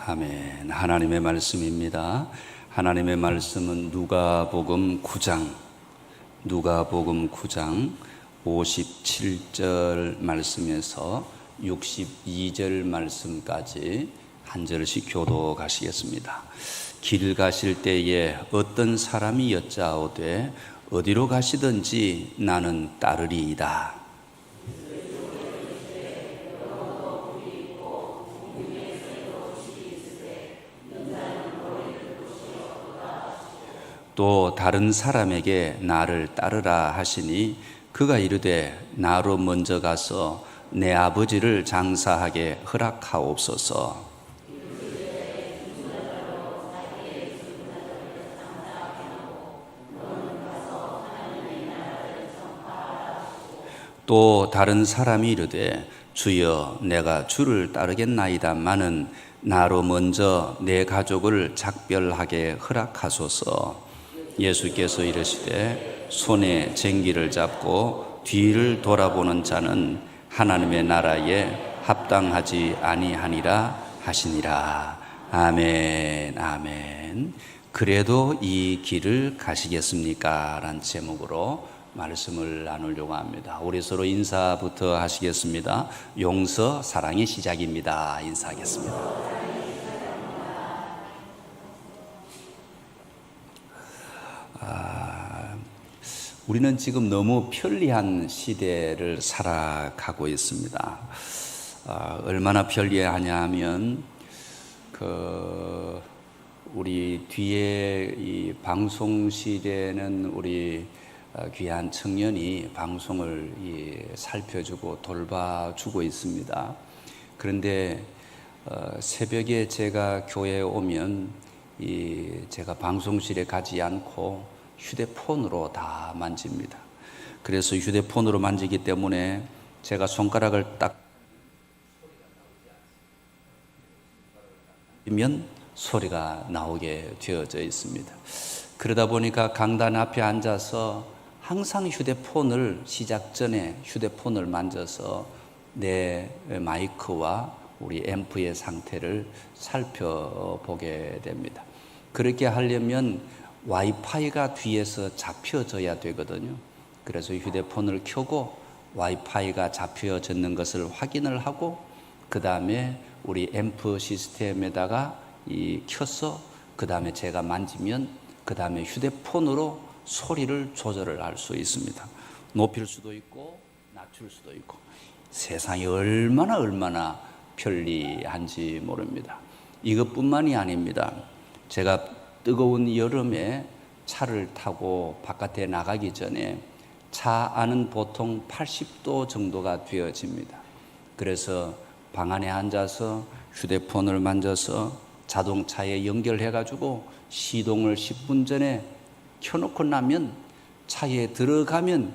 아멘. 하나님의 말씀입니다. 하나님의 말씀은 누가복음 9장 57절 말씀에서 62절 말씀까지 한 절씩 교독하시겠습니다. 길 가실 때에 어떤 사람이 여짜오되 어디로 가시든지 나는 따르리이다. 또 다른 사람에게 나를 따르라 하시니 그가 이르되 나로 먼저 가서 내 아버지를 장사하게 허락하옵소서. 또 다른 사람이 이르되 주여 내가 주를 따르겠나이다마는 나로 먼저 내 가족을 작별하게 허락하소서. 예수께서 이르시되 손에 쟁기를 잡고 뒤를 돌아보는 자는 하나님의 나라에 합당하지 아니하니라 하시니라. 아멘. 아멘. 그래도 이 길을 가시겠습니까? 라는 제목으로 말씀을 나누려고 합니다. 우리 서로 인사부터 하시겠습니다. 용서 사랑의 시작입니다. 인사하겠습니다. 우리는 지금 너무 편리한 시대를 살아가고 있습니다. 얼마나 편리하냐 하면 우리 뒤에 이 방송실에는 우리 귀한 청년이 방송을 살펴주고 돌봐주고 있습니다. 그런데 새벽에 제가 교회에 오면 제가 방송실에 가지 않고 휴대폰으로 다 만집니다. 그래서 휴대폰으로 만지기 때문에 제가 손가락을 딱 면 소리가 나오게 되어져 있습니다. 그러다 보니까 강단 앞에 앉아서 항상 휴대폰을 시작 전에 휴대폰을 만져서 내 마이크와 우리 앰프의 상태를 살펴보게 됩니다. 그렇게 하려면 와이파이가 뒤에서 잡혀져야 되거든요. 그래서 휴대폰을 켜고 와이파이가 잡혀졌는 것을 확인을 하고 그 다음에 우리 앰프 시스템에다가 켜서 그 다음에 제가 만지면 그 다음에 휴대폰으로 소리를 조절을 할 수 있습니다. 높일 수도 있고 낮출 수도 있고 세상이 얼마나 편리한지 모릅니다. 이것뿐만이 아닙니다. 제가 뜨거운 여름에 차를 타고 바깥에 나가기 전에 차 안은 보통 80도 정도가 되어집니다. 그래서 방 안에 앉아서 휴대폰을 만져서 자동차에 연결해가지고 시동을 10분 전에 켜놓고 나면 차에 들어가면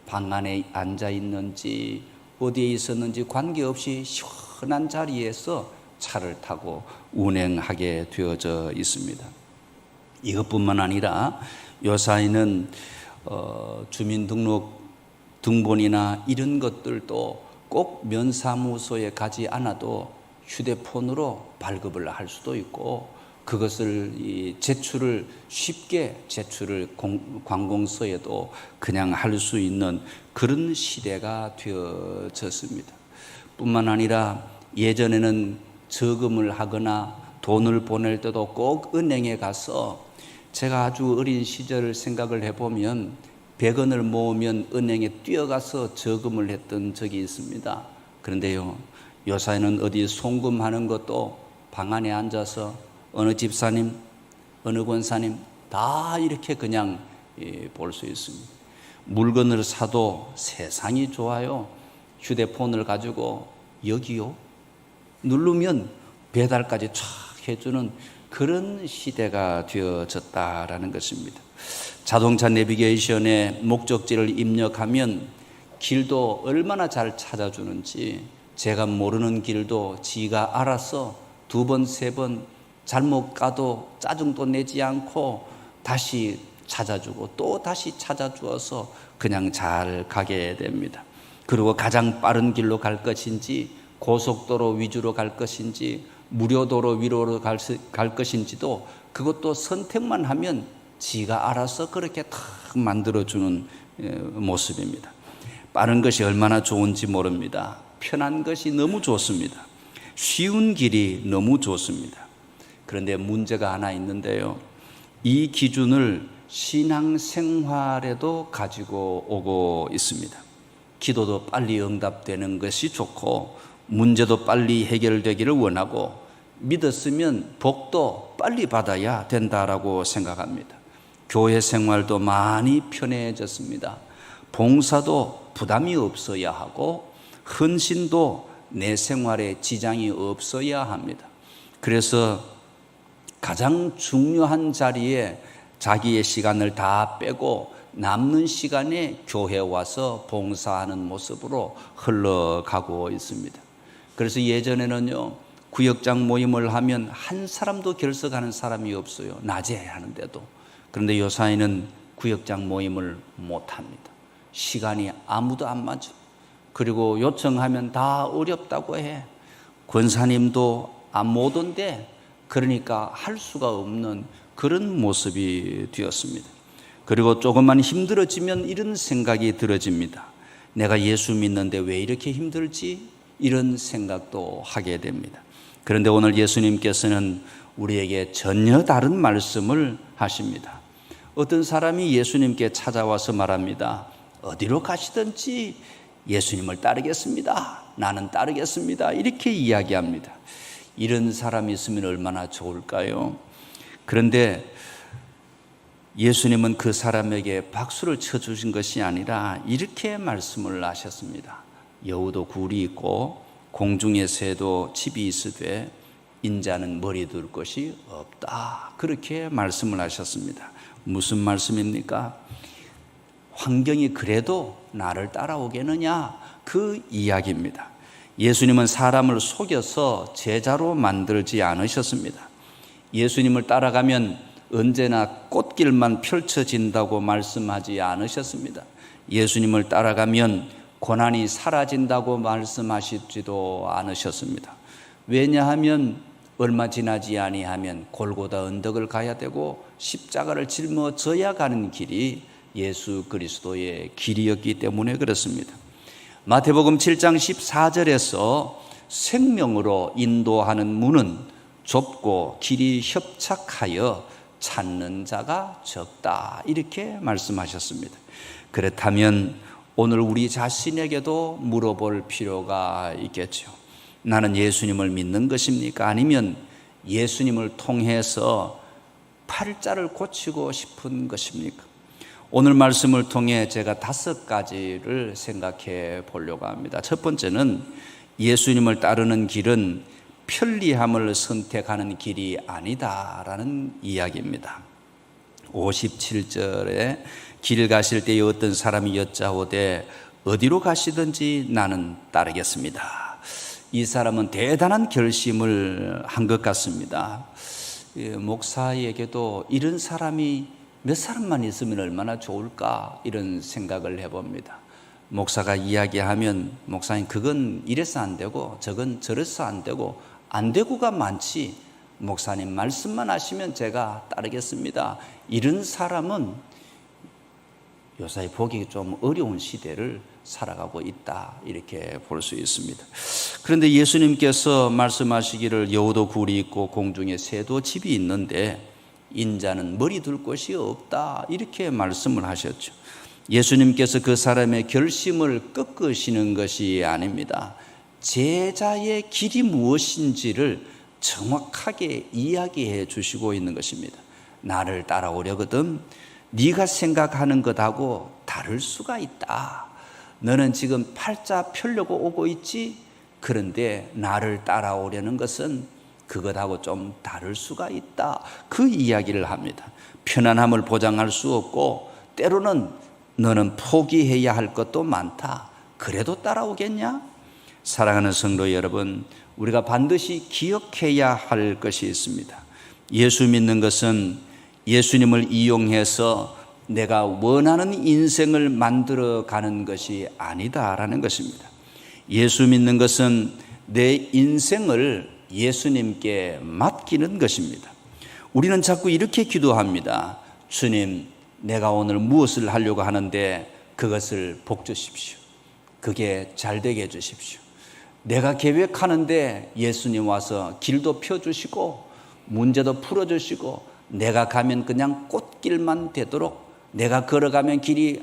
방 안에 앉아 있는지 어디에 있었는지 관계없이 시원한 자리에서 차를 타고 운행하게 되어져 있습니다. 이것뿐만 아니라 요사이는 주민등록 등본이나 이런 것들도 꼭 면사무소에 가지 않아도 휴대폰으로 발급을 할 수도 있고 그것을 제출을 쉽게 관공서에도 그냥 할 수 있는 그런 시대가 되어졌습니다. 뿐만 아니라 예전에는 저금을 하거나 돈을 보낼 때도 꼭 은행에 가서 제가 아주 어린 시절을 생각을 해보면 100원을 모으면 은행에 뛰어가서 저금을 했던 적이 있습니다. 그런데요, 요사이는 어디 송금하는 것도 방 안에 앉아서 어느 집사님, 어느 권사님 다 이렇게 그냥 볼 수 있습니다. 물건을 사도 세상이 좋아요. 휴대폰을 가지고 여기요 누르면 배달까지 쫙 해주는 그런 시대가 되어졌다라는 것입니다. 자동차 내비게이션에 목적지를 입력하면 길도 얼마나 잘 찾아주는지 제가 모르는 길도 지가 알아서 2번, 3번 잘못 가도 짜증도 내지 않고 다시 찾아주고 또 다시 찾아주어서 그냥 잘 가게 됩니다. 그리고 가장 빠른 길로 갈 것인지 고속도로 위주로 갈 것인지 무료도로 위로로 갈 것인지도 그것도 선택만 하면 지가 알아서 그렇게 다 만들어주는 모습입니다. 빠른 것이 얼마나 좋은지 모릅니다. 편한 것이 너무 좋습니다. 쉬운 길이 너무 좋습니다. 그런데 문제가 하나 있는데요. 이 기준을 신앙생활에도 가지고 오고 있습니다. 기도도 빨리 응답되는 것이 좋고 문제도 빨리 해결되기를 원하고 믿었으면 복도 빨리 받아야 된다라고 생각합니다. 교회 생활도 많이 편해졌습니다. 봉사도 부담이 없어야 하고 헌신도 내 생활에 지장이 없어야 합니다. 그래서 가장 중요한 자리에 자기의 시간을 다 빼고 남는 시간에 교회에 와서 봉사하는 모습으로 흘러가고 있습니다. 그래서 예전에는요, 구역장 모임을 하면 한 사람도 결석하는 사람이 없어요. 낮에 하는데도. 그런데 요사이는 구역장 모임을 못합니다. 시간이 아무도 안 맞아. 그리고 요청하면 다 어렵다고 해. 권사님도 못 온대. 그러니까 할 수가 없는 그런 모습이 되었습니다. 그리고 조금만 힘들어지면 이런 생각이 들어집니다. 내가 예수 믿는데 왜 이렇게 힘들지? 이런 생각도 하게 됩니다. 그런데 오늘 예수님께서는 우리에게 전혀 다른 말씀을 하십니다. 어떤 사람이 예수님께 찾아와서 말합니다. 어디로 가시든지 예수님을 따르겠습니다. 나는 따르겠습니다. 이렇게 이야기합니다. 이런 사람이 있으면 얼마나 좋을까요? 그런데 예수님은 그 사람에게 박수를 쳐주신 것이 아니라 이렇게 말씀을 하셨습니다. 여우도 굴이 있고 공중의 새도 집이 있으되 인자는 머리 둘 것이 없다. 그렇게 말씀을 하셨습니다. 무슨 말씀입니까? 환경이 그래도 나를 따라오겠느냐? 그 이야기입니다. 예수님은 사람을 속여서 제자로 만들지 않으셨습니다. 예수님을 따라가면 언제나 꽃길만 펼쳐진다고 말씀하지 않으셨습니다. 예수님을 따라가면 고난이 사라진다고 말씀하시지도 않으셨습니다. 왜냐하면 얼마 지나지 아니하면 골고다 언덕을 가야 되고 십자가를 짊어져야 가는 길이 예수 그리스도의 길이었기 때문에 그렇습니다. 마태복음 7장 14절에서 생명으로 인도하는 문은 좁고 길이 협착하여 찾는 자가 적다. 이렇게 말씀하셨습니다. 그렇다면 오늘 우리 자신에게도 물어볼 필요가 있겠죠. 나는 예수님을 믿는 것입니까? 아니면 예수님을 통해서 팔자를 고치고 싶은 것입니까? 오늘 말씀을 통해 제가 5가지를 생각해 보려고 합니다. 첫 번째는 예수님을 따르는 길은 편리함을 선택하는 길이 아니다라는 이야기입니다. 57절에 길 가실 때에 어떤 사람이 여짜오되 어디로 가시든지 나는 따르겠습니다. 이 사람은 대단한 결심을 한 것 같습니다. 목사에게도 이런 사람이 몇 사람만 있으면 얼마나 좋을까 이런 생각을 해봅니다. 목사가 이야기하면 목사님 그건 이래서 안 되고 저건 저래서 안 되고가 많지 목사님 말씀만 하시면 제가 따르겠습니다. 이런 사람은 요사이 보기 좀 어려운 시대를 살아가고 있다 이렇게 볼 수 있습니다. 그런데 예수님께서 말씀하시기를 여우도 굴이 있고 공중에 새도 집이 있는데 인자는 머리 둘 곳이 없다 이렇게 말씀을 하셨죠. 예수님께서 그 사람의 결심을 꺾으시는 것이 아닙니다. 제자의 길이 무엇인지를 정확하게 이야기해 주시고 있는 것입니다. 나를 따라오려거든 네가 생각하는 것하고 다를 수가 있다. 너는 지금 팔자 펴려고 오고 있지? 그런데 나를 따라오려는 것은 그것하고 좀 다를 수가 있다. 그 이야기를 합니다. 편안함을 보장할 수 없고 때로는 너는 포기해야 할 것도 많다. 그래도 따라오겠냐? 사랑하는 성도 여러분, 우리가 반드시 기억해야 할 것이 있습니다. 예수 믿는 것은 예수님을 이용해서 내가 원하는 인생을 만들어가는 것이 아니다라는 것입니다. 예수 믿는 것은 내 인생을 예수님께 맡기는 것입니다. 우리는 자꾸 이렇게 기도합니다. 주님, 내가 오늘 무엇을 하려고 하는데 그것을 복 주십시오. 그게 잘 되게 해 주십시오. 내가 계획하는데 예수님 와서 길도 펴주시고 문제도 풀어주시고 내가 가면 그냥 꽃길만 되도록, 내가 걸어가면 길이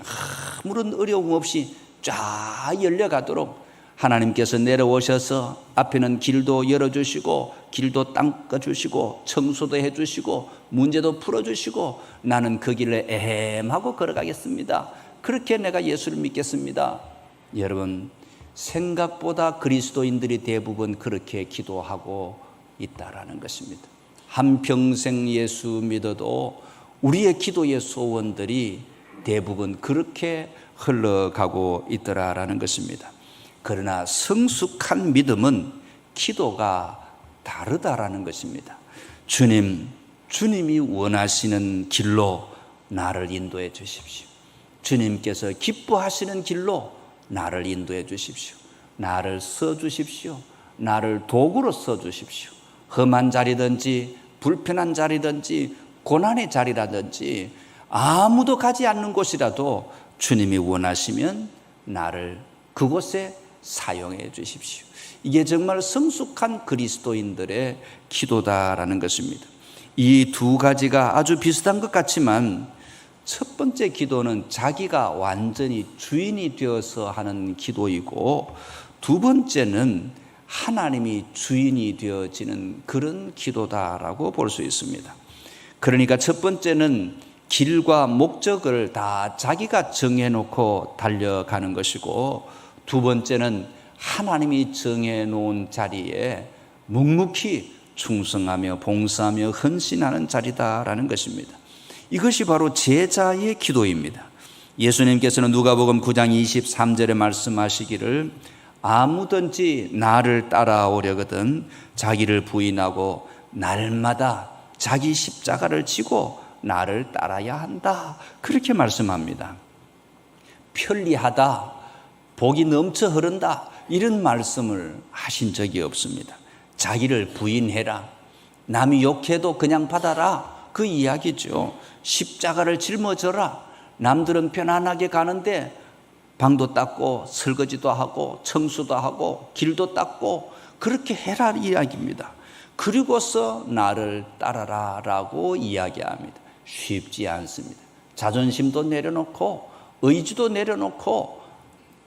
아무런 어려움 없이 쫙 열려가도록 하나님께서 내려오셔서 앞에는 길도 열어주시고 길도 닦아주시고 청소도 해주시고 문제도 풀어주시고 나는 그 길을 애헴하고 걸어가겠습니다. 그렇게 내가 예수를 믿겠습니다. 여러분, 생각보다 그리스도인들이 대부분 그렇게 기도하고 있다라는 것입니다. 한평생 예수 믿어도 우리의 기도의 소원들이 대부분 그렇게 흘러가고 있더라라는 것입니다. 그러나 성숙한 믿음은 기도가 다르다라는 것입니다. 주님이 원하시는 길로 나를 인도해 주십시오. 주님께서 기뻐하시는 길로 나를 인도해 주십시오. 나를 써 주십시오. 나를 도구로 써 주십시오. 험한 자리든지 불편한 자리든지 고난의 자리라든지 아무도 가지 않는 곳이라도 주님이 원하시면 나를 그곳에 사용해 주십시오. 이게 정말 성숙한 그리스도인들의 기도다라는 것입니다. 이 두 가지가 아주 비슷한 것 같지만 첫 번째 기도는 자기가 완전히 주인이 되어서 하는 기도이고, 두 번째는 하나님이 주인이 되어지는 그런 기도다라고 볼 수 있습니다. 그러니까 첫 번째는 길과 목적을 다 자기가 정해놓고 달려가는 것이고, 두 번째는 하나님이 정해놓은 자리에 묵묵히 충성하며 봉사하며 헌신하는 자리다라는 것입니다. 이것이 바로 제자의 기도입니다. 예수님께서는 누가복음 9장 23절에 말씀하시기를 아무든지 나를 따라오려거든 자기를 부인하고 날마다 자기 십자가를 지고 나를 따라야 한다, 그렇게 말씀합니다. 편리하다, 복이 넘쳐 흐른다, 이런 말씀을 하신 적이 없습니다. 자기를 부인해라, 남이 욕해도 그냥 받아라, 그 이야기죠. 십자가를 짊어져라. 남들은 편안하게 가는데 방도 닦고 설거지도 하고 청소도 하고 길도 닦고 그렇게 해라 이야기입니다. 그리고서 나를 따라라 라고 이야기합니다. 쉽지 않습니다. 자존심도 내려놓고 의지도 내려놓고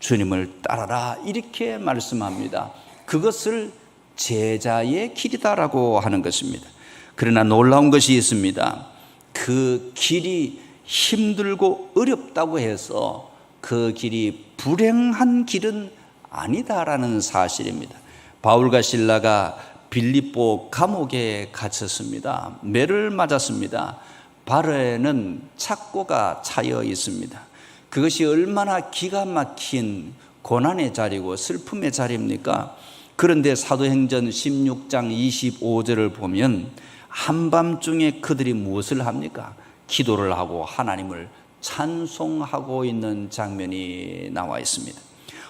주님을 따라라 이렇게 말씀합니다. 그것을 제자의 길이다라고 하는 것입니다. 그러나 놀라운 것이 있습니다. 그 길이 힘들고 어렵다고 해서 그 길이 불행한 길은 아니다라는 사실입니다. 바울과 실라가 빌립보 감옥에 갇혔습니다. 매를 맞았습니다. 발에는 착고가 차여 있습니다. 그것이 얼마나 기가 막힌 고난의 자리고 슬픔의 자리입니까? 그런데 사도행전 16장 25절을 보면 한밤중에 그들이 무엇을 합니까? 기도를 하고 하나님을 찬송하고 있는 장면이 나와 있습니다.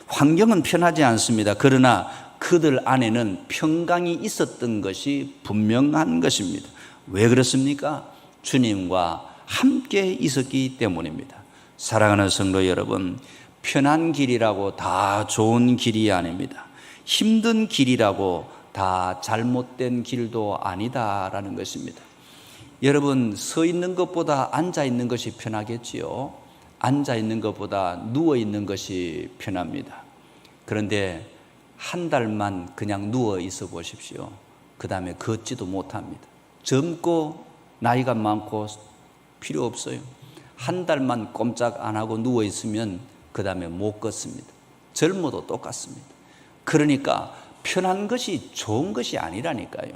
환경은 편하지 않습니다. 그러나 그들 안에는 평강이 있었던 것이 분명한 것입니다. 왜 그렇습니까? 주님과 함께 있었기 때문입니다. 사랑하는 성도 여러분, 편한 길이라고 다 좋은 길이 아닙니다. 힘든 길이라고 다 잘못된 길도 아니다라는 것입니다. 여러분, 서 있는 것보다 앉아 있는 것이 편하겠지요. 앉아 있는 것보다 누워 있는 것이 편합니다. 그런데 한 달만 그냥 누워 있어 보십시오. 그 다음에 걷지도 못합니다. 젊고 나이가 많고 필요 없어요. 한 달만 꼼짝 안 하고 누워 있으면 그 다음에 못 걷습니다. 젊어도 똑같습니다. 그러니까 편한 것이 좋은 것이 아니라니까요.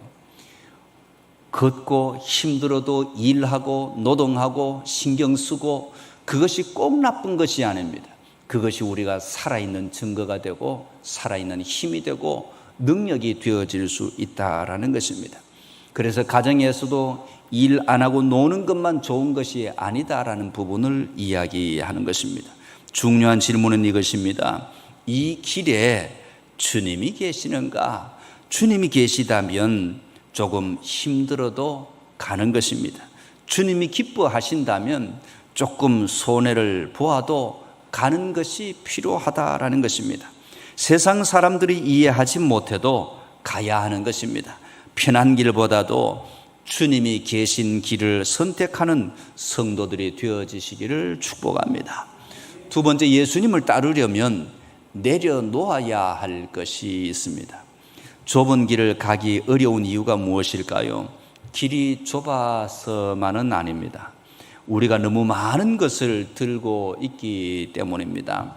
걷고 힘들어도 일하고 노동하고 신경 쓰고 그것이 꼭 나쁜 것이 아닙니다. 그것이 우리가 살아있는 증거가 되고 살아있는 힘이 되고 능력이 되어질 수 있다라는 것입니다. 그래서 가정에서도 일 안 하고 노는 것만 좋은 것이 아니다라는 부분을 이야기하는 것입니다. 중요한 질문은 이것입니다. 이 길에 주님이 계시는가? 주님이 계시다면 조금 힘들어도 가는 것입니다. 주님이 기뻐하신다면 조금 손해를 보아도 가는 것이 필요하다라는 것입니다. 세상 사람들이 이해하지 못해도 가야 하는 것입니다. 편한 길보다도 주님이 계신 길을 선택하는 성도들이 되어지시기를 축복합니다. 두 번째, 예수님을 따르려면 내려놓아야 할 것이 있습니다. 좁은 길을 가기 어려운 이유가 무엇일까요? 길이 좁아서만은 아닙니다. 우리가 너무 많은 것을 들고 있기 때문입니다.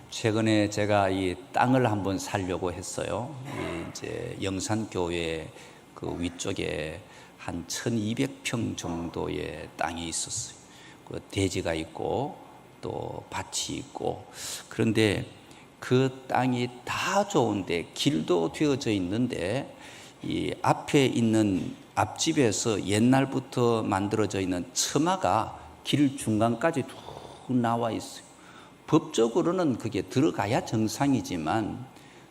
최근에 제가 이 땅을 한번 사려고 했어요. 이제 영산교회 그 위쪽에 한 1200평 정도의 땅이 있었어요. 그 대지가 있고 또 밭이 있고, 그런데 그 땅이 다 좋은데 길도 되어져 있는데 이 앞에 있는 앞집에서 옛날부터 만들어져 있는 처마가 길 중간까지 쭉 나와 있어요. 법적으로는 그게 들어가야 정상이지만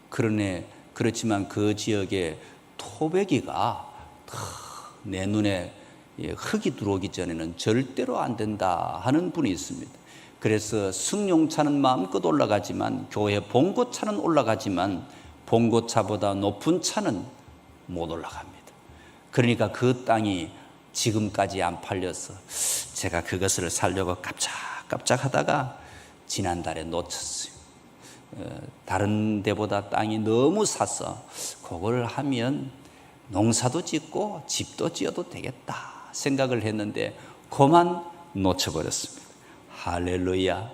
그렇지만 그 지역에 토배기가 내 눈에 흙이 들어오기 전에는 절대로 안 된다 하는 분이 있습니다. 그래서 승용차는 마음껏 올라가지만 교회 봉고차는 올라가지만 봉고차보다 높은 차는 못 올라갑니다. 그러니까 그 땅이 지금까지 안 팔려서 제가 그것을 사려고 깜짝깜짝 하다가 지난달에 놓쳤어요. 다른 데보다 땅이 너무 사서 그걸 하면 농사도 짓고 집도 지어도 되겠다 생각을 했는데 그만 놓쳐버렸습니다. 할렐루야.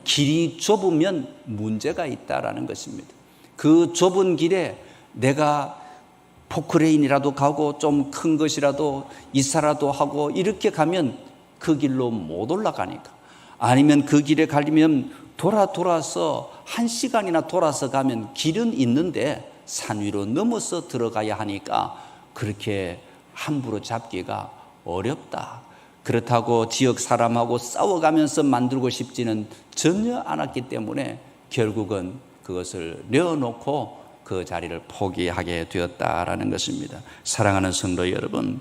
길이 좁으면 문제가 있다라는 것입니다. 그 좁은 길에 내가 포크레인이라도 가고 좀 큰 것이라도 이사라도 하고 이렇게 가면 그 길로 못 올라가니까, 아니면 그 길에 가려면 돌아서 1시간이나 돌아서 가면 길은 있는데 산 위로 넘어서 들어가야 하니까 그렇게 함부로 잡기가 어렵다. 그렇다고 지역 사람하고 싸워가면서 만들고 싶지는 전혀 않았기 때문에 결국은 그것을 내어놓고 그 자리를 포기하게 되었다라는 것입니다. 사랑하는 성도 여러분,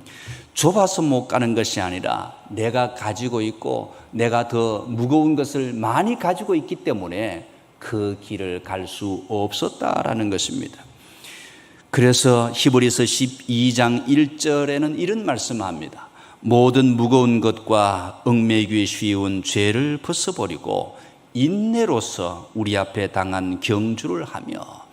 좁아서 못 가는 것이 아니라 내가 가지고 있고 내가 더 무거운 것을 많이 가지고 있기 때문에 그 길을 갈 수 없었다라는 것입니다. 그래서 히브리서 12장 1절에는 이런 말씀합니다. 모든 무거운 것과 얽매이기 쉬운 죄를 벗어버리고 인내로서 우리 앞에 당한 경주를 하며,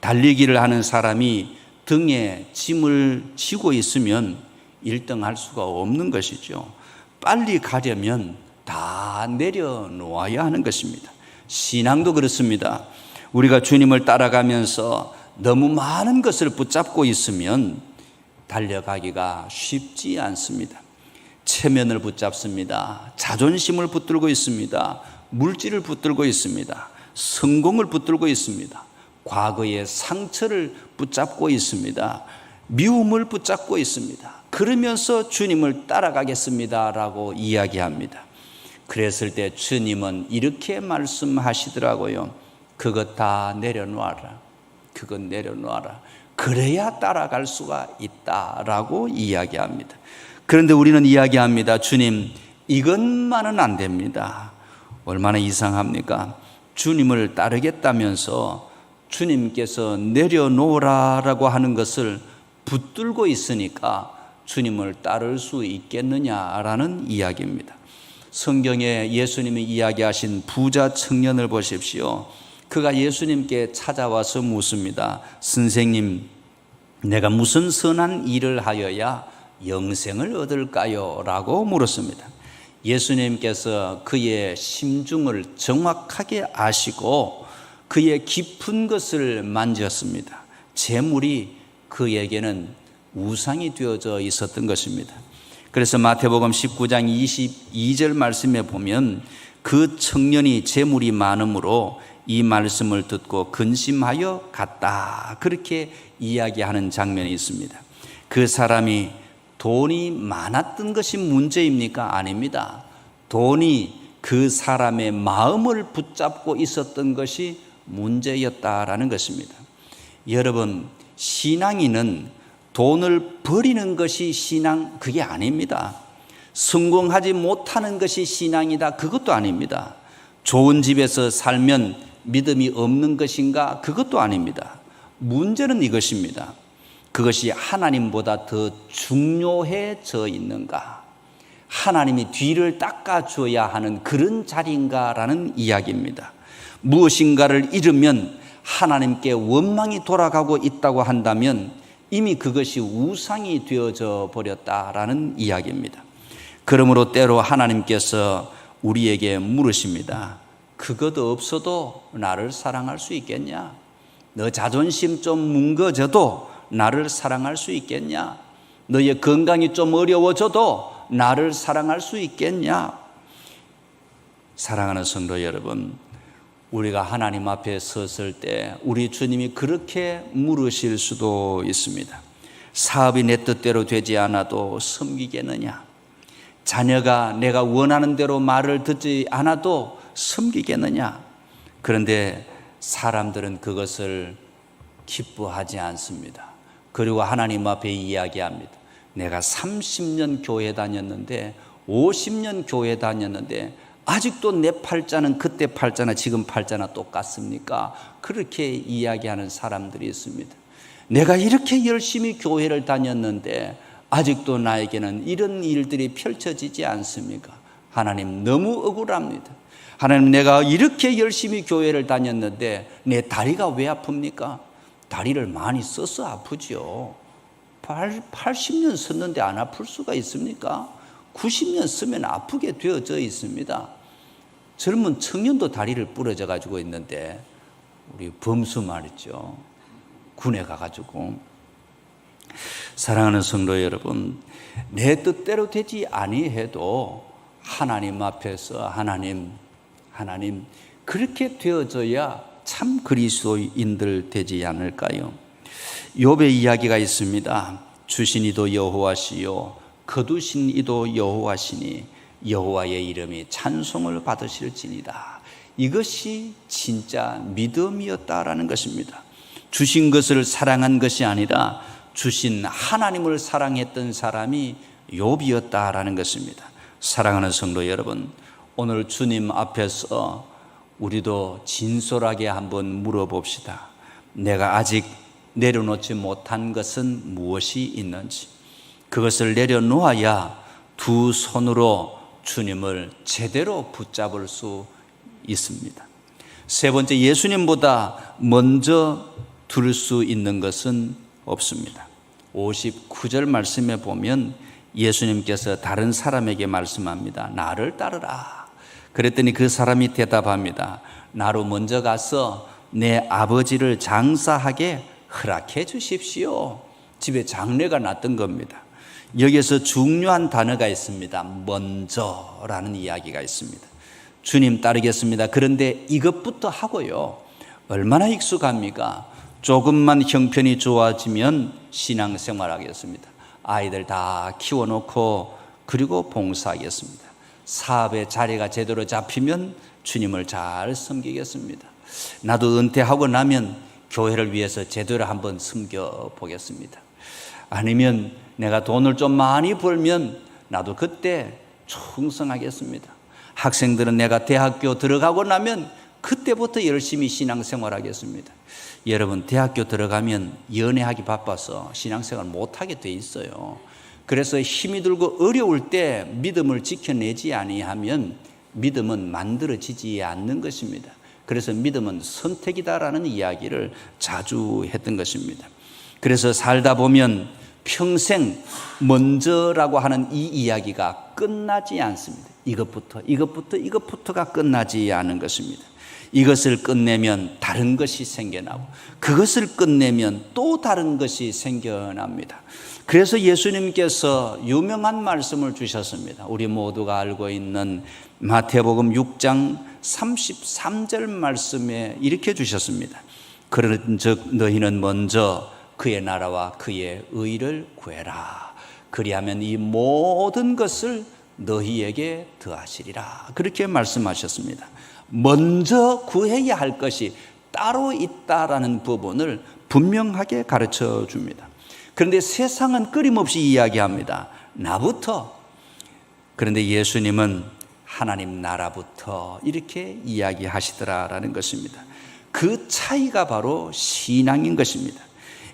달리기를 하는 사람이 등에 짐을 지고 있으면 1등할 수가 없는 것이죠. 빨리 가려면 다 내려놓아야 하는 것입니다. 신앙도 그렇습니다. 우리가 주님을 따라가면서 너무 많은 것을 붙잡고 있으면 달려가기가 쉽지 않습니다. 체면을 붙잡습니다. 자존심을 붙들고 있습니다. 물질을 붙들고 있습니다. 성공을 붙들고 있습니다. 과거의 상처를 붙잡고 있습니다. 미움을 붙잡고 있습니다. 그러면서 주님을 따라가겠습니다라고 이야기합니다. 그랬을 때 주님은 이렇게 말씀하시더라고요. 그것 다 내려놓아라. 그것 내려놓아라. 그래야 따라갈 수가 있다라고 이야기합니다. 그런데 우리는 이야기합니다. 주님, 이것만은 안 됩니다. 얼마나 이상합니까? 주님을 따르겠다면서 주님께서 내려놓으라라고 하는 것을 붙들고 있으니까 주님을 따를 수 있겠느냐라는 이야기입니다. 성경에 예수님이 이야기하신 부자 청년을 보십시오. 그가 예수님께 찾아와서 묻습니다. 선생님, 내가 무슨 선한 일을 하여야 영생을 얻을까요? 라고 물었습니다. 예수님께서 그의 심중을 정확하게 아시고 그의 깊은 것을 만졌습니다. 재물이 그에게는 우상이 되어져 있었던 것입니다. 그래서 마태복음 19장 22절 말씀에 보면 그 청년이 재물이 많으므로 이 말씀을 듣고 근심하여 갔다, 그렇게 이야기하는 장면이 있습니다. 그 사람이 돈이 많았던 것이 문제입니까? 아닙니다. 돈이 그 사람의 마음을 붙잡고 있었던 것이 문제였다라는 것입니다. 여러분, 신앙인은 돈을 버리는 것이 신앙, 그게 아닙니다. 성공하지 못하는 것이 신앙이다, 그것도 아닙니다. 좋은 집에서 살면 믿음이 없는 것인가, 그것도 아닙니다. 문제는 이것입니다. 그것이 하나님보다 더 중요해져 있는가, 하나님이 뒤를 닦아줘야 하는 그런 자리인가라는 이야기입니다. 무엇인가를 잃으면 하나님께 원망이 돌아가고 있다고 한다면 이미 그것이 우상이 되어져 버렸다라는 이야기입니다. 그러므로 때로 하나님께서 우리에게 물으십니다. 그것 없어도 나를 사랑할 수 있겠냐? 너 자존심 좀 뭉거져도 나를 사랑할 수 있겠냐? 너의 건강이 좀 어려워져도 나를 사랑할 수 있겠냐? 사랑하는 성도 여러분, 우리가 하나님 앞에 섰을 때 우리 주님이 그렇게 물으실 수도 있습니다. 사업이 내 뜻대로 되지 않아도 섬기겠느냐? 자녀가 내가 원하는 대로 말을 듣지 않아도 섬기겠느냐? 그런데 사람들은 그것을 기뻐하지 않습니다. 그리고 하나님 앞에 이야기합니다. 내가 30년 교회 다녔는데 50년 교회 다녔는데 아직도 내 팔자는 그때 팔자나 지금 팔자나 똑같습니까? 그렇게 이야기하는 사람들이 있습니다. 내가 이렇게 열심히 교회를 다녔는데 아직도 나에게는 이런 일들이 펼쳐지지 않습니까? 하나님 너무 억울합니다. 하나님, 내가 이렇게 열심히 교회를 다녔는데 내 다리가 왜 아픕니까? 다리를 많이 써서 아프죠. 80년 썼는데 안 아플 수가 있습니까? 90년 쓰면 아프게 되어져 있습니다. 젊은 청년도 다리를 부러져 가지고 있는데 우리 범수 말이죠. 군에 가가지고. 사랑하는 성도 여러분, 내 뜻대로 되지 아니해도 하나님 앞에서 하나님 그렇게 되어져야 참 그리스도인들 되지 않을까요? 욥의 이야기가 있습니다. 주신 이도 여호와시요 거두신 이도 여호와시니 여호와의 이름이 찬송을 받으실지니라. 이것이 진짜 믿음이었다라는 것입니다. 주신 것을 사랑한 것이 아니라 주신 하나님을 사랑했던 사람이 욥이었다라는 것입니다. 사랑하는 성도 여러분, 오늘 주님 앞에서 우리도 진솔하게 한번 물어봅시다. 내가 아직 내려놓지 못한 것은 무엇이 있는지, 그것을 내려놓아야 두 손으로 주님을 제대로 붙잡을 수 있습니다. 세 번째, 예수님보다 먼저 둘 수 있는 것은 없습니다. 59절 말씀에 보면 예수님께서 다른 사람에게 말씀합니다. 나를 따르라. 그랬더니 그 사람이 대답합니다. 나로 먼저 가서 내 아버지를 장사하게 허락해 주십시오. 집에 장례가 났던 겁니다. 여기에서 중요한 단어가 있습니다. 먼저라는 이야기가 있습니다. 주님 따르겠습니다. 그런데 이것부터 하고요. 얼마나 익숙합니까? 조금만 형편이 좋아지면 신앙생활 하겠습니다. 아이들 다 키워놓고 그리고 봉사하겠습니다. 사업의 자리가 제대로 잡히면 주님을 잘 섬기겠습니다. 나도 은퇴하고 나면 교회를 위해서 제대로 한번 섬겨보겠습니다. 아니면 내가 돈을 좀 많이 벌면 나도 그때 충성하겠습니다. 학생들은 내가 대학교 들어가고 나면 그때부터 열심히 신앙생활 하겠습니다. 여러분, 대학교 들어가면 연애하기 바빠서 신앙생활 못하게 돼 있어요. 그래서 힘이 들고 어려울 때 믿음을 지켜내지 아니하면 믿음은 만들어지지 않는 것입니다. 그래서 믿음은 선택이다라는 이야기를 자주 했던 것입니다. 그래서 살다 보면 평생 먼저라고 하는 이 이야기가 끝나지 않습니다. 이것부터가 끝나지 않은 것입니다. 이것을 끝내면 다른 것이 생겨나고 그것을 끝내면 또 다른 것이 생겨납니다. 그래서 예수님께서 유명한 말씀을 주셨습니다. 우리 모두가 알고 있는 마태복음 6장 33절 말씀에 이렇게 주셨습니다. 그런즉 너희는 먼저 그의 나라와 그의 의를 구해라. 그리하면 이 모든 것을 너희에게 더하시리라. 그렇게 말씀하셨습니다. 먼저 구해야 할 것이 따로 있다라는 부분을 분명하게 가르쳐 줍니다. 그런데 세상은 끊임없이 이야기합니다. 나부터. 그런데 예수님은 하나님 나라부터 이렇게 이야기하시더라라는 것입니다. 그 차이가 바로 신앙인 것입니다.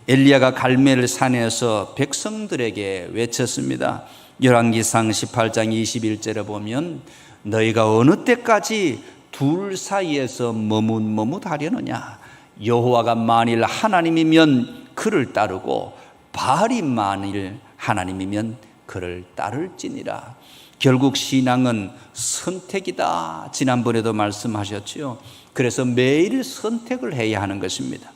엘리야가 갈멜 산에서 백성들에게 외쳤습니다. 열왕기상 18장 21절에 보면 너희가 어느 때까지 둘 사이에서 머뭇머뭇하려느냐. 여호와가 만일 하나님이면 그를 따르고 바알이 만일 하나님이면 그를 따를지니라. 결국 신앙은 선택이다. 지난번에도 말씀하셨죠. 그래서 매일 선택을 해야 하는 것입니다.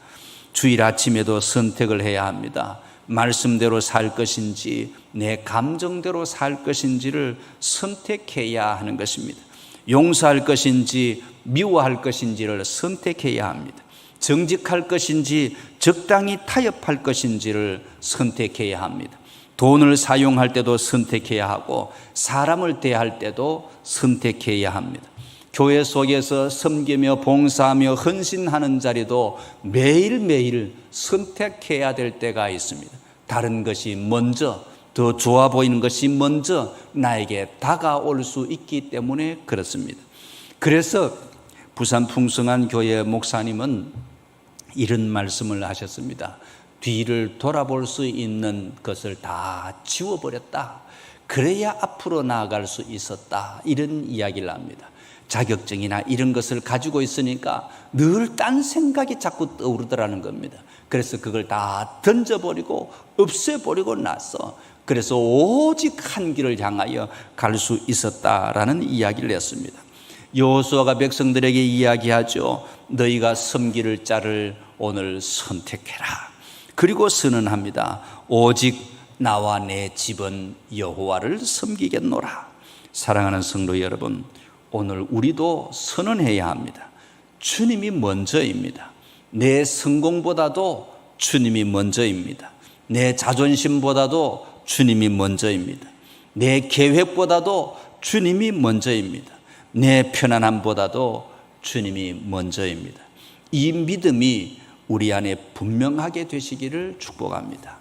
주일 아침에도 선택을 해야 합니다. 말씀대로 살 것인지 내 감정대로 살 것인지를 선택해야 하는 것입니다. 용서할 것인지 미워할 것인지를 선택해야 합니다. 정직할 것인지 적당히 타협할 것인지를 선택해야 합니다. 돈을 사용할 때도 선택해야 하고 사람을 대할 때도 선택해야 합니다. 교회 속에서 섬기며 봉사하며 헌신하는 자리도 매일매일 선택해야 될 때가 있습니다. 다른 것이 먼저, 더 좋아 보이는 것이 먼저 나에게 다가올 수 있기 때문에 그렇습니다. 그래서 부산 풍성한 교회 목사님은 이런 말씀을 하셨습니다. 뒤를 돌아볼 수 있는 것을 다 지워버렸다. 그래야 앞으로 나아갈 수 있었다. 이런 이야기를 합니다. 자격증이나 이런 것을 가지고 있으니까 늘 딴 생각이 자꾸 떠오르더라는 겁니다. 그래서 그걸 다 던져버리고 없애버리고 나서 그래서 오직 한 길을 향하여 갈 수 있었다라는 이야기를 했습니다. 여호수아가 백성들에게 이야기하죠. 너희가 섬길 자를 오늘 선택해라. 그리고 선언합니다. 오직 나와 내 집은 여호와를 섬기겠노라. 사랑하는 성도 여러분, 오늘 우리도 선언해야 합니다. 주님이 먼저입니다. 내 성공보다도 주님이 먼저입니다. 내 자존심보다도 주님이 먼저입니다. 내 계획보다도 주님이 먼저입니다. 내 편안함보다도 주님이 먼저입니다. 이 믿음이 우리 안에 분명하게 되시기를 축복합니다.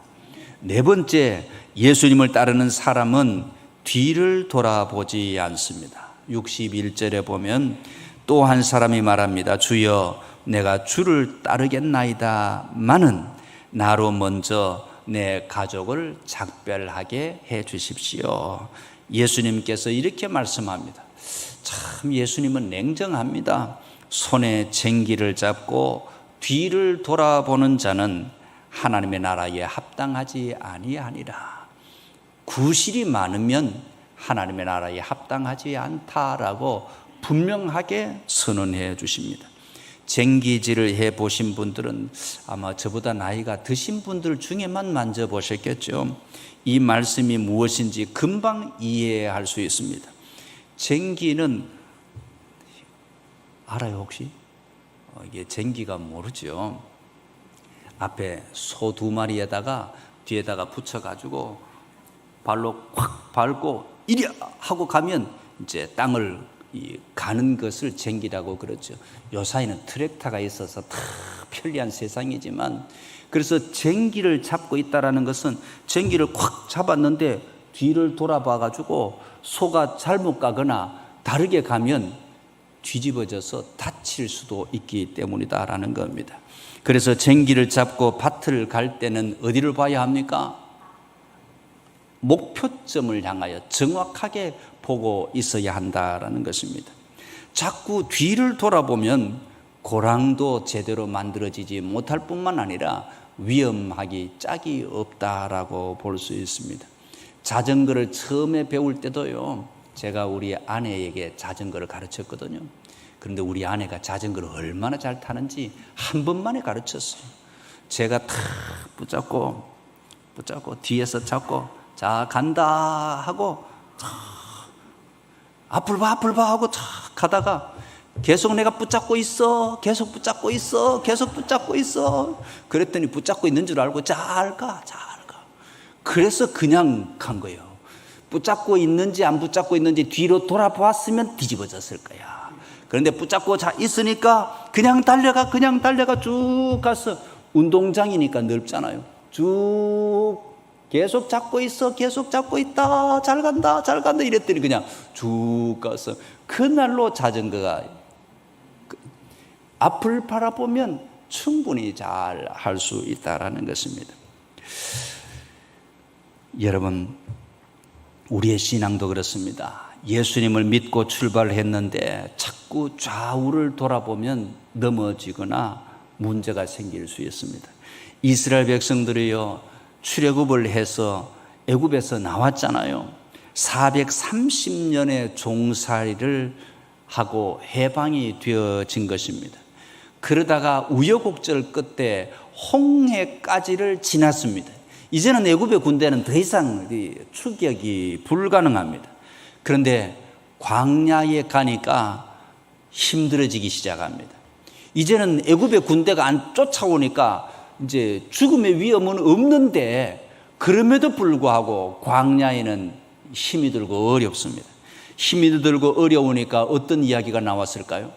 네 번째, 예수님을 따르는 사람은 뒤를 돌아보지 않습니다. 61절에 보면 또 한 사람이 말합니다. 주여, 내가 주를 따르겠나이다 마는 나로 먼저 내 가족을 작별하게 해 주십시오. 예수님께서 이렇게 말씀합니다. 참 예수님은 냉정합니다. 손에 쟁기를 잡고 뒤를 돌아보는 자는 하나님의 나라에 합당하지 아니하니라. 구실이 많으면 하나님의 나라에 합당하지 않다라고 분명하게 선언해 주십니다. 쟁기질을 해 보신 분들은 아마 저보다 나이가 드신 분들 중에만 만져보셨겠죠. 이 말씀이 무엇인지 금방 이해할 수 있습니다. 쟁기는 알아요 혹시? 이게 쟁기가 모르죠. 앞에 소 2마리에다가 뒤에다가 붙여가지고 발로 확 밟고 이리야 하고 가면 이제 땅을 가는 것을 쟁기라고 그러죠. 요사이는 트랙터가 있어서 다 편리한 세상이지만, 그래서 쟁기를 잡고 있다라는 것은 쟁기를 콱 잡았는데 뒤를 돌아봐 가지고 소가 잘못 가거나 다르게 가면 뒤집어져서 다칠 수도 있기 때문이다라는 겁니다. 그래서 쟁기를 잡고 밭을 갈 때는 어디를 봐야 합니까? 목표점을 향하여 정확하게 보고 있어야 한다라는 것입니다. 자꾸 뒤를 돌아보면 고랑도 제대로 만들어지지 못할 뿐만 아니라 위험하기 짝이 없다라고 볼 수 있습니다. 자전거를 처음에 배울 때도요, 제가 우리 아내에게 자전거를 가르쳤거든요. 그런데 우리 아내가 자전거를 얼마나 잘 타는지 한 번만에 가르쳤어요. 제가 탁 붙잡고 뒤에서 잡고 자 간다 하고 앞을 봐 하고 탁 가다가 계속 내가 붙잡고 있어. 그랬더니 붙잡고 있는 줄 알고 잘 가. 그래서 그냥 간 거예요. 붙잡고 있는지 안 붙잡고 있는지 뒤로 돌아봤으면 뒤집어졌을 거야. 그런데 붙잡고 있으니까 그냥 달려가 쭉 가서 운동장이니까 넓잖아요. 쭉 계속 잡고 있어, 계속 잡고 있다, 잘 간다, 잘 간다 이랬더니 그냥 쭉 가서, 그날로 자전거가 앞을 바라보면 충분히 잘 할 수 있다라는 것입니다. 여러분, 우리의 신앙도 그렇습니다. 예수님을 믿고 출발했는데 자꾸 좌우를 돌아보면 넘어지거나 문제가 생길 수 있습니다. 이스라엘 백성들이요, 출애굽을 해서 애굽에서 나왔잖아요. 430년의 종살이를 하고 해방이 되어진 것입니다. 그러다가 우여곡절 끝에 홍해까지를 지났습니다. 이제는 애굽의 군대는 더 이상 추격이 불가능합니다. 그런데 광야에 가니까 힘들어지기 시작합니다. 이제는 애굽의 군대가 안 쫓아오니까 이제 죽음의 위험은 없는데, 그럼에도 불구하고 광야에는 힘이 들고 어렵습니다. 힘이 들고 어려우니까 어떤 이야기가 나왔을까요?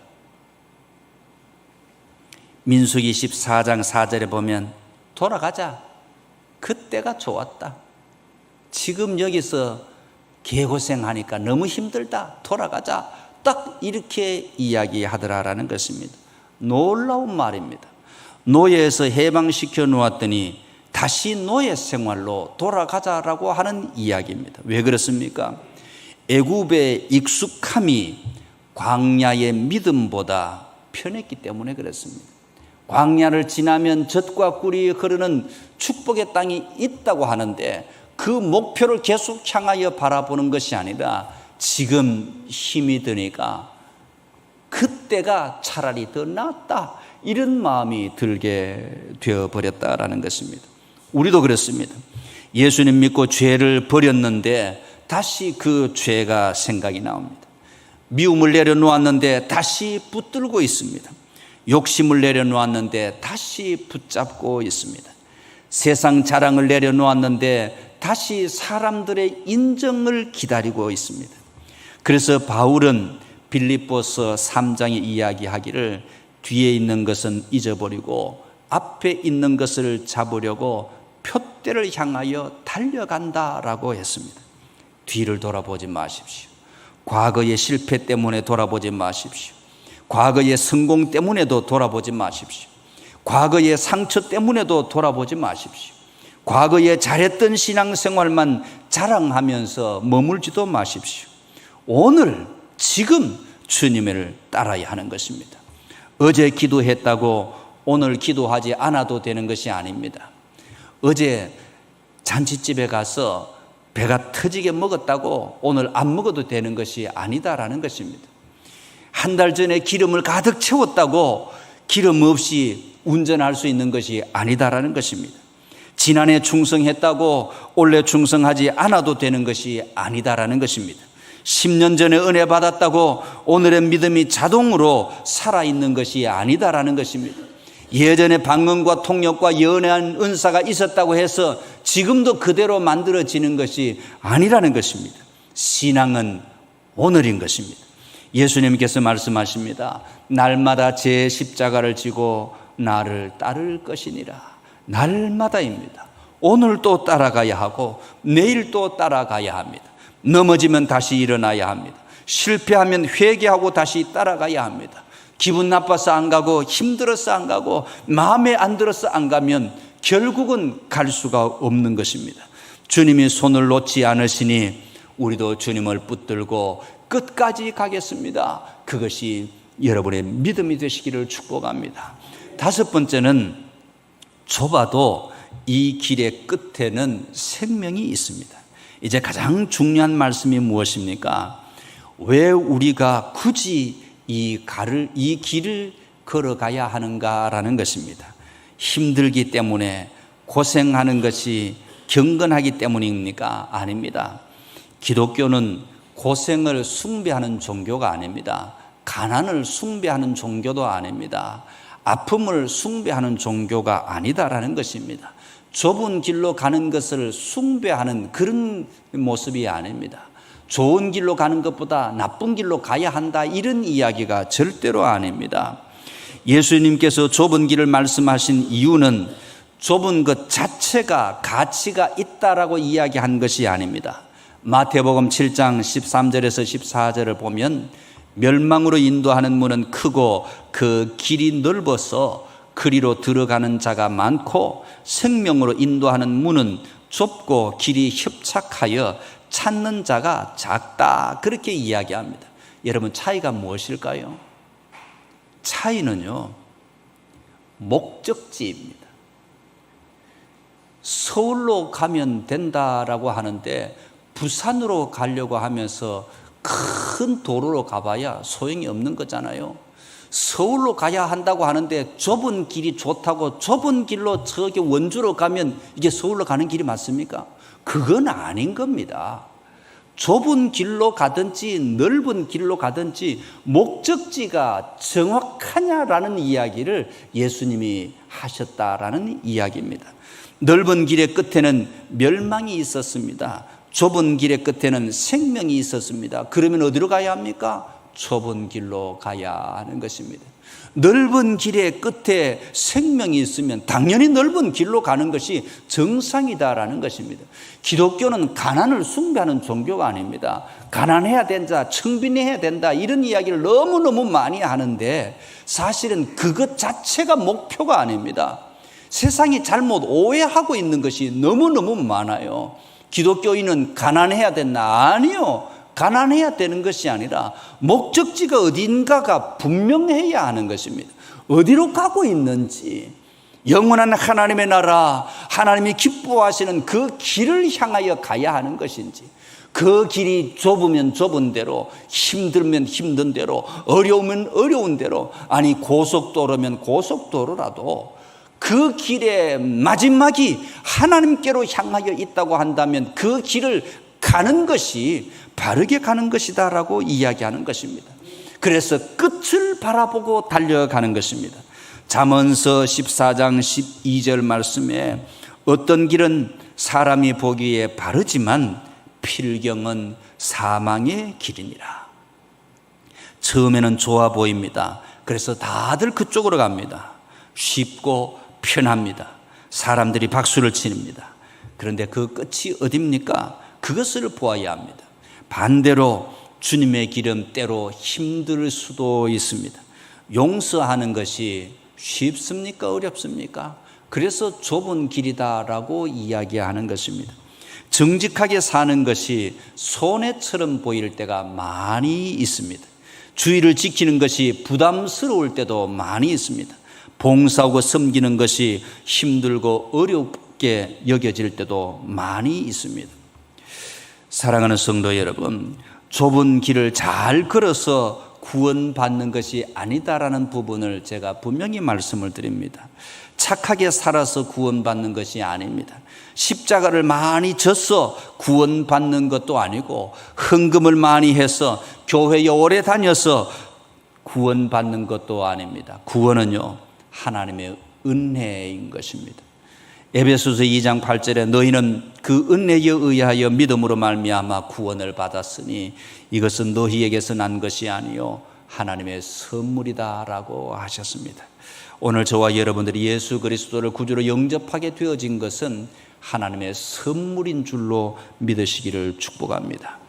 민수기 14장 4절에 보면 돌아가자, 그때가 좋았다, 지금 여기서 개고생하니까 너무 힘들다, 돌아가자, 딱 이렇게 이야기하더라라는 것입니다. 놀라운 말입니다. 노예에서 해방시켜 놓았더니 다시 노예 생활로 돌아가자라고 하는 이야기입니다. 왜 그렇습니까? 애굽의 익숙함이 광야의 믿음보다 편했기 때문에 그렇습니다. 광야를 지나면 젖과 꿀이 흐르는 축복의 땅이 있다고 하는데, 그 목표를 계속 향하여 바라보는 것이 아니라 지금 힘이 드니까 그때가 차라리 더 낫다, 이런 마음이 들게 되어버렸다라는 것입니다. 우리도 그렇습니다. 예수님 믿고 죄를 버렸는데 다시 그 죄가 생각이 나옵니다. 미움을 내려놓았는데 다시 붙들고 있습니다. 욕심을 내려놓았는데 다시 붙잡고 있습니다. 세상 자랑을 내려놓았는데 다시 사람들의 인정을 기다리고 있습니다. 그래서 바울은 빌립보서 3장에 이야기하기를 뒤에 있는 것은 잊어버리고 앞에 있는 것을 잡으려고 표대를 향하여 달려간다라고 했습니다. 뒤를 돌아보지 마십시오. 과거의 실패 때문에 돌아보지 마십시오. 과거의 성공 때문에도 돌아보지 마십시오. 과거의 상처 때문에도 돌아보지 마십시오. 과거에 잘했던 신앙생활만 자랑하면서 머물지도 마십시오. 오늘 지금 주님을 따라야 하는 것입니다. 어제 기도했다고 오늘 기도하지 않아도 되는 것이 아닙니다. 어제 잔치집에 가서 배가 터지게 먹었다고 오늘 안 먹어도 되는 것이 아니다라는 것입니다. 한 달 전에 기름을 가득 채웠다고 기름 없이 운전할 수 있는 것이 아니다라는 것입니다. 지난해 충성했다고 올해 충성하지 않아도 되는 것이 아니다라는 것입니다. 10년 전에 은혜 받았다고 오늘의 믿음이 자동으로 살아있는 것이 아니다라는 것입니다. 예전에 방언과 통역과 연애한 은사가 있었다고 해서 지금도 그대로 만들어지는 것이 아니라는 것입니다. 신앙은 오늘인 것입니다. 예수님께서 말씀하십니다. 날마다 제 십자가를 지고 나를 따를 것이니라. 날마다입니다. 오늘 또 따라가야 하고 내일 또 따라가야 합니다. 넘어지면 다시 일어나야 합니다. 실패하면 회개하고 다시 따라가야 합니다. 기분 나빠서 안 가고 힘들어서 안 가고 마음에 안 들어서 안 가면 결국은 갈 수가 없는 것입니다. 주님이 손을 놓지 않으시니 우리도 주님을 붙들고 끝까지 가겠습니다. 그것이 여러분의 믿음이 되시기를 축복합니다. 다섯 번째는 좁아도 이 길의 끝에는 생명이 있습니다. 이제 가장 중요한 말씀이 무엇입니까? 왜 우리가 굳이 이 길을 걸어가야 하는가라는 것입니다. 힘들기 때문에, 고생하는 것이 경건하기 때문입니까? 아닙니다. 기독교는 고생을 숭배하는 종교가 아닙니다. 가난을 숭배하는 종교도 아닙니다. 아픔을 숭배하는 종교가 아니다라는 것입니다. 좁은 길로 가는 것을 숭배하는 그런 모습이 아닙니다. 좋은 길로 가는 것보다 나쁜 길로 가야 한다, 이런 이야기가 절대로 아닙니다. 예수님께서 좁은 길을 말씀하신 이유는 좁은 것 자체가 가치가 있다라고 이야기한 것이 아닙니다. 마태복음 7장 13절에서 14절을 보면 멸망으로 인도하는 문은 크고 그 길이 넓어서 그리로 들어가는 자가 많고 생명으로 인도하는 문은 좁고 길이 협착하여 찾는 자가 작다, 그렇게 이야기합니다. 여러분, 차이가 무엇일까요? 차이는요, 목적지입니다. 서울로 가면 된다라고 하는데 부산으로 가려고 하면서 큰 도로로 가봐야 소용이 없는 거잖아요. 서울로 가야 한다고 하는데 좁은 길이 좋다고 좁은 길로 저기 원주로 가면 이게 서울로 가는 길이 맞습니까? 그건 아닌 겁니다. 좁은 길로 가든지 넓은 길로 가든지 목적지가 정확하냐라는 이야기를 예수님이 하셨다라는 이야기입니다. 넓은 길의 끝에는 멸망이 있었습니다. 좁은 길의 끝에는 생명이 있었습니다. 그러면 어디로 가야 합니까? 좁은 길로 가야 하는 것입니다. 넓은 길의 끝에 생명이 있으면 당연히 넓은 길로 가는 것이 정상이다라는 것입니다. 기독교는 가난을 숭배하는 종교가 아닙니다. 가난해야 된다, 청빈해야 된다, 이런 이야기를 너무너무 많이 하는데 사실은 그것 자체가 목표가 아닙니다. 세상이 잘못 오해하고 있는 것이 너무너무 많아요. 기독교인은 가난해야 된다. 아니요. 가난해야 되는 것이 아니라 목적지가 어딘가가 분명해야 하는 것입니다. 어디로 가고 있는지, 영원한 하나님의 나라, 하나님이 기뻐하시는 그 길을 향하여 가야 하는 것인지, 그 길이 좁으면 좁은 대로, 힘들면 힘든 대로, 어려우면 어려운 대로, 아니 고속도로면 고속도로라도 그 길의 마지막이 하나님께로 향하여 있다고 한다면 그 길을 가는 것이 바르게 가는 것이다라고 이야기하는 것입니다. 그래서 끝을 바라보고 달려가는 것입니다. 잠언서 14장 12절 말씀에 어떤 길은 사람이 보기에 바르지만 필경은 사망의 길이니라. 처음에는 좋아 보입니다. 그래서 다들 그쪽으로 갑니다. 쉽고 편합니다. 사람들이 박수를 칩니다. 그런데 그 끝이 어딥니까? 그것을 보아야 합니다. 반대로 주님의 길은 때로 힘들 수도 있습니다. 용서하는 것이 쉽습니까? 어렵습니까? 그래서 좁은 길이다라고 이야기하는 것입니다. 정직하게 사는 것이 손해처럼 보일 때가 많이 있습니다. 주의를 지키는 것이 부담스러울 때도 많이 있습니다. 봉사하고 섬기는 것이 힘들고 어렵게 여겨질 때도 많이 있습니다. 사랑하는 성도 여러분, 좁은 길을 잘 걸어서 구원받는 것이 아니다라는 부분을 제가 분명히 말씀을 드립니다. 착하게 살아서 구원받는 것이 아닙니다. 십자가를 많이 져서 구원받는 것도 아니고 헌금을 많이 해서 교회에 오래 다녀서 구원받는 것도 아닙니다. 구원은요, 하나님의 은혜인 것입니다. 에베소서 2장 8절에 너희는 그 은혜에 의하여 믿음으로 말미암아 구원을 받았으니 이것은 너희에게서 난 것이 아니요 하나님의 선물이다라고 하셨습니다. 오늘 저와 여러분들이 예수 그리스도를 구주로 영접하게 되어진 것은 하나님의 선물인 줄로 믿으시기를 축복합니다.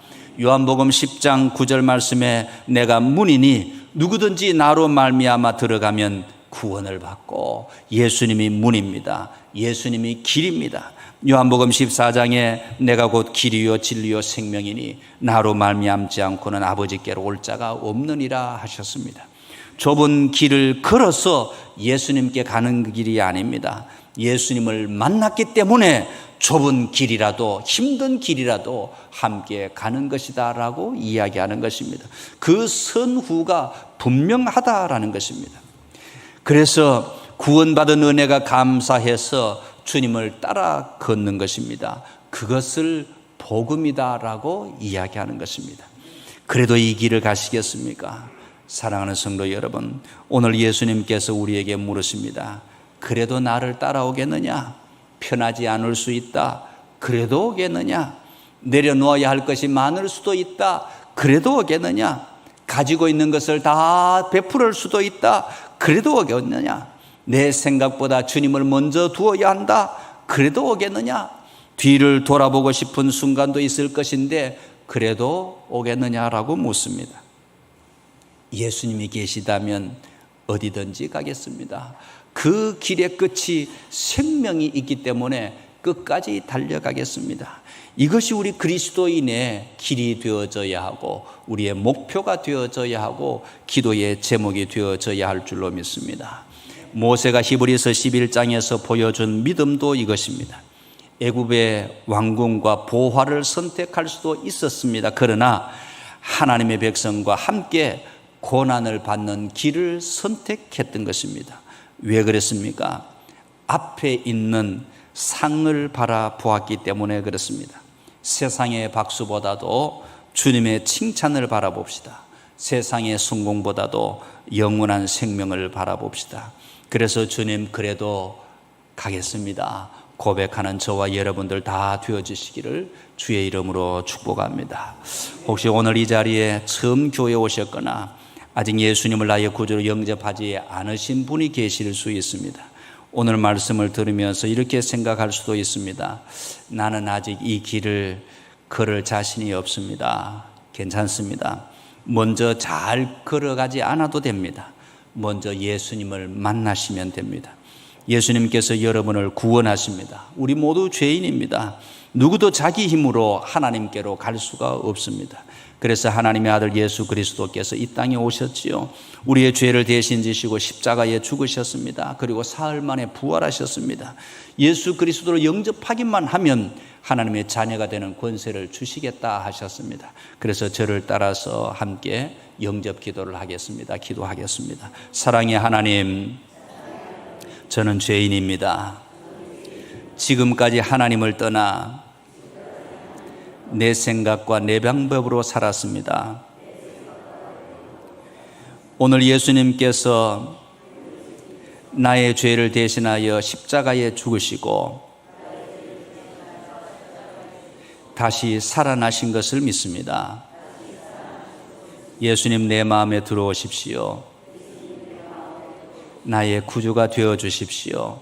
요한복음 10장 9절 말씀에 내가 문이니 누구든지 나로 말미암아 들어가면 구원을 받고, 예수님이 문입니다. 예수님이 길입니다. 요한복음 14장에 내가 곧 길이요 진리요 생명이니 나로 말미암지 않고는 아버지께로 올 자가 없느니라 하셨습니다. 좁은 길을 걸어서 예수님께 가는 길이 아닙니다. 예수님을 만났기 때문에 좁은 길이라도 힘든 길이라도 함께 가는 것이다라고 이야기하는 것입니다. 그 선후가 분명하다라는 것입니다. 그래서 구원받은 은혜가 감사해서 주님을 따라 걷는 것입니다. 그것을 복음이다라고 이야기하는 것입니다. 그래도 이 길을 가시겠습니까? 사랑하는 성도 여러분, 오늘 예수님께서 우리에게 물으십니다. 그래도 나를 따라오겠느냐? 편하지 않을 수 있다. 그래도 오겠느냐? 내려놓아야 할 것이 많을 수도 있다. 그래도 오겠느냐? 가지고 있는 것을 다 베풀을 수도 있다. 그래도 오겠느냐? 내 생각보다 주님을 먼저 두어야 한다. 그래도 오겠느냐? 뒤를 돌아보고 싶은 순간도 있을 것인데 그래도 오겠느냐라고 묻습니다. 예수님이 계시다면 어디든지 가겠습니다. 그 길의 끝이 생명이 있기 때문에 끝까지 달려가겠습니다. 이것이 우리 그리스도인의 길이 되어져야 하고 우리의 목표가 되어져야 하고 기도의 제목이 되어져야 할 줄로 믿습니다. 모세가 히브리서 11장에서 보여준 믿음도 이것입니다. 애굽의 왕궁과 보화를 선택할 수도 있었습니다. 그러나 하나님의 백성과 함께 고난을 받는 길을 선택했던 것입니다. 왜 그랬습니까? 앞에 있는 상을 바라보았기 때문에 그렇습니다. 세상의 박수보다도 주님의 칭찬을 바라봅시다. 세상의 성공보다도 영원한 생명을 바라봅시다. 그래서 주님 그래도 가겠습니다 고백하는 저와 여러분들 다 되어주시기를 주의 이름으로 축복합니다. 혹시 오늘 이 자리에 처음 교회에 오셨거나 아직 예수님을 나의 구주로 영접하지 않으신 분이 계실 수 있습니다. 오늘 말씀을 들으면서 이렇게 생각할 수도 있습니다. 나는 아직 이 길을 걸을 자신이 없습니다. 괜찮습니다. 먼저 잘 걸어가지 않아도 됩니다. 먼저 예수님을 만나시면 됩니다. 예수님께서 여러분을 구원하십니다. 우리 모두 죄인입니다. 누구도 자기 힘으로 하나님께로 갈 수가 없습니다. 그래서 하나님의 아들 예수 그리스도께서 이 땅에 오셨지요. 우리의 죄를 대신 지시고 십자가에 죽으셨습니다. 그리고 사흘 만에 부활하셨습니다. 예수 그리스도를 영접하기만 하면 하나님의 자녀가 되는 권세를 주시겠다 하셨습니다. 그래서 저를 따라서 함께 영접 기도를 하겠습니다. 기도하겠습니다. 사랑의 하나님, 저는 죄인입니다. 지금까지 하나님을 떠나 내 생각과 내 방법으로 살았습니다. 오늘 예수님께서 나의 죄를 대신하여 십자가에 죽으시고 다시 살아나신 것을 믿습니다. 예수님 내 마음에 들어오십시오. 나의 구주가 되어 주십시오.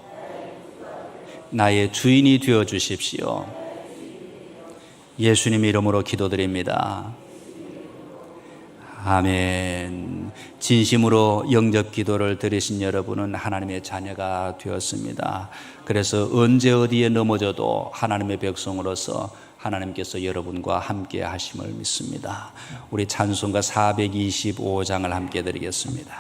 나의 주인이 되어 주십시오. 예수님 이름으로 기도드립니다. 아멘. 진심으로 영접 기도를 드리신 여러분은 하나님의 자녀가 되었습니다. 그래서 언제 어디에 넘어져도 하나님의 백성으로서 하나님께서 여러분과 함께 하심을 믿습니다. 우리 찬송가 425장을 함께 드리겠습니다.